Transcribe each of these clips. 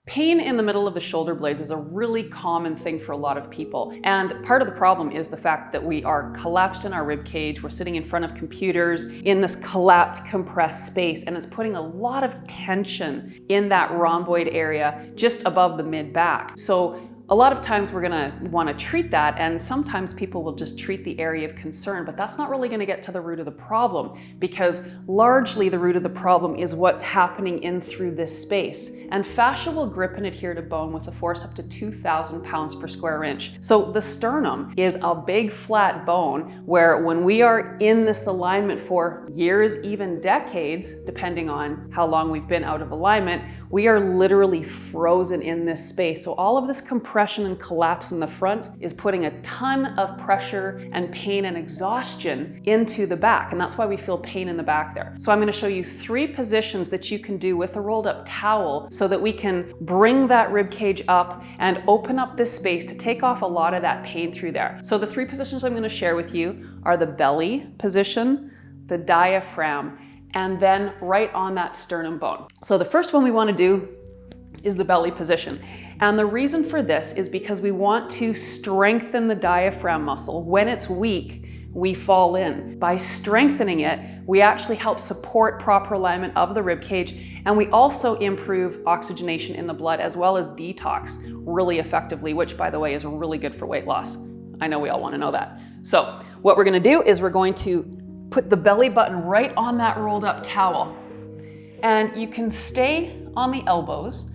Pain in the middle of the shoulder blades is a really common thing for a lot of people. And part of the problem is the fact that we are collapsed in our rib cage. We're sitting in front of computers in this collapsed, compressed space, and it's putting a lot of tension in that rhomboid area just above the mid-back. So a lot of times we're gonna wanna treat that, and sometimes people will just treat the area of concern, but that's not really gonna get to the root of the problem, because largely the root of the problem is what's happening in through this space. And fascia will grip and adhere to bone with a force up to 2,000 pounds per square inch. So the sternum is a big flat bone where when we are in this alignment for years, even decades, depending on how long we've been out of alignment, we are literally frozen in this space. So all of this compression and collapse in the front is putting a ton of pressure and pain and exhaustion into the back, and that's why we feel pain in the back there. So I'm going to show you 3 positions that you can do with a rolled up towel so that we can bring that rib cage up and open up this space to take off a lot of that pain through there. So the 3 positions I'm going to share with you are the belly position, the diaphragm, and then right on that sternum bone. So the first one we want to do is the belly position. And the reason for this is because we want to strengthen the diaphragm muscle. When it's weak, we fall in. By strengthening it, we actually help support proper alignment of the rib cage, and we also improve oxygenation in the blood as well as detox really effectively, which by the way is really good for weight loss. I know we all want to know that. So what we're going to do is we're going to put the belly button right on that rolled up towel. And you can stay on the elbows,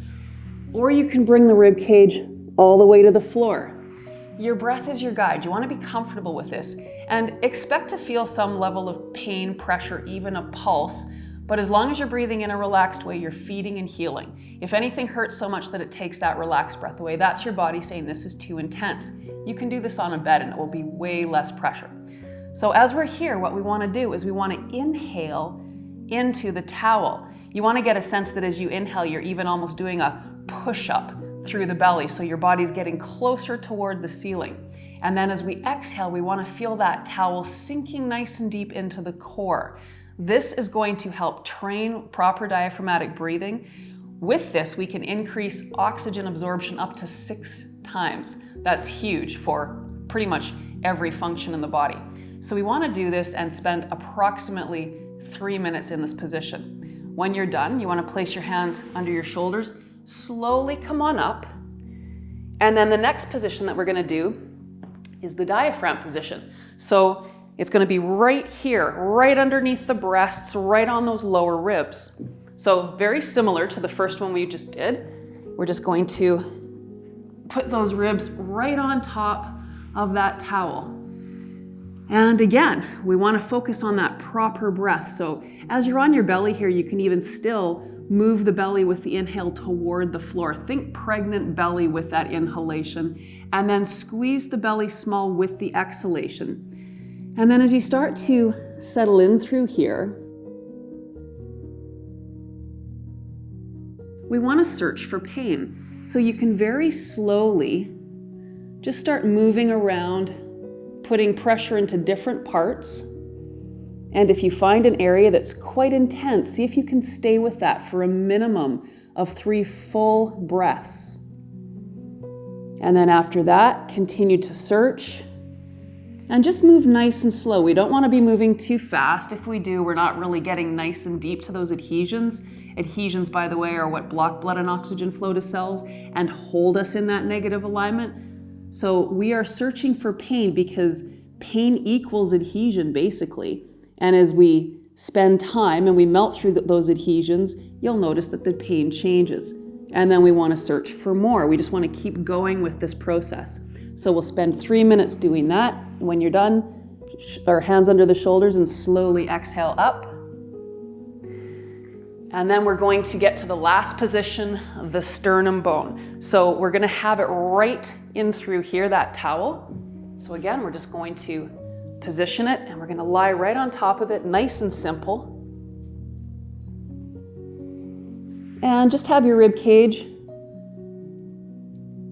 or you can bring the rib cage all the way to the floor. Your breath is your guide. You want to be comfortable with this and expect to feel some level of pain, pressure, even a pulse. But as long as you're breathing in a relaxed way, you're feeding and healing. If anything hurts so much that it takes that relaxed breath away, that's your body saying this is too intense. You can do this on a bed and it will be way less pressure. So as we're here, what we want to do is we want to inhale into the towel. You want to get a sense that as you inhale, you're even almost doing a push-up through the belly, so your body's getting closer toward the ceiling. And then as we exhale, we want to feel that towel sinking nice and deep into the core. This is going to help train proper diaphragmatic breathing. With this, we can increase oxygen absorption up to 6 times. That's huge for pretty much every function in the body. So we want to do this and spend approximately 3 minutes in this position. When you're done, you want to place your hands under your shoulders, slowly come on up. And then the next position that we're going to do is the diaphragm position. So it's going to be right here, right underneath the breasts, right on those lower ribs. So very similar to the first one we just did. We're just going to put those ribs right on top of that towel. And again, we want to focus on that proper breath. So as you're on your belly here, you can even still move the belly with the inhale toward the floor. Think pregnant belly with that inhalation, and then squeeze the belly small with the exhalation. And then as you start to settle in through here, we want to search for pain. So you can very slowly just start moving around, putting pressure into different parts. And if you find an area that's quite intense, see if you can stay with that for a minimum of 3 full breaths. And then after that, continue to search and just move nice and slow. We don't want to be moving too fast. If we do, we're not really getting nice and deep to those adhesions. Adhesions, by the way, are what block blood and oxygen flow to cells and hold us in that negative alignment. So we are searching for pain because pain equals adhesion, basically. And as we spend time and we melt through those adhesions, you'll notice that the pain changes. And then we want to search for more. We just want to keep going with this process. So we'll spend 3 minutes doing that. When you're done, our hands under the shoulders and slowly exhale up. And then we're going to get to the last position, the sternum bone. So we're going to have it right in through here, that towel. So again, we're just going to position it and we're going to lie right on top of it, nice and simple. And just have your rib cage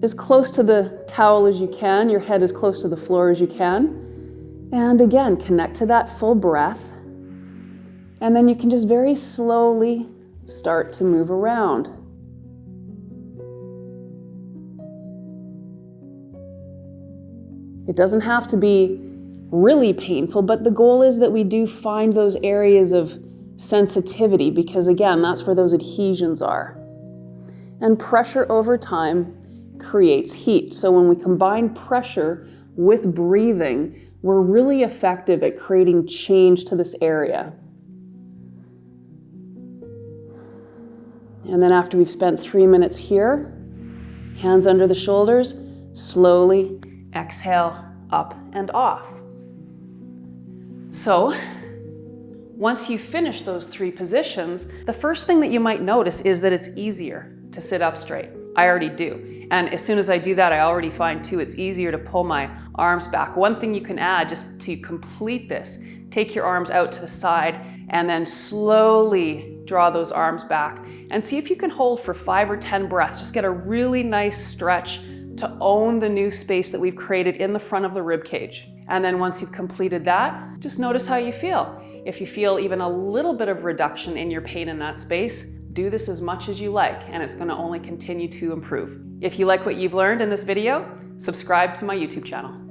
as close to the towel as you can, your head as close to the floor as you can. And again, connect to that full breath. And then you can just very slowly start to move around. It doesn't have to be really painful, but the goal is that we do find those areas of sensitivity, because again, that's where those adhesions are. And pressure over time creates heat. So when we combine pressure with breathing, we're really effective at creating change to this area. And then after we've spent 3 minutes here, hands under the shoulders, slowly exhale up and off. So once you finish those 3 positions, the first thing that you might notice is that it's easier to sit up straight. I already do. And as soon as I do that, I already find too, it's easier to pull my arms back. One thing you can add just to complete this, take your arms out to the side and then slowly draw those arms back and see if you can hold for 5 or 10 breaths. Just get a really nice stretch to own the new space that we've created in the front of the rib cage. And then once you've completed that, just notice how you feel. If you feel even a little bit of reduction in your pain in that space, do this as much as you like, and it's going to only continue to improve. If you like what you've learned in this video, subscribe to my YouTube channel.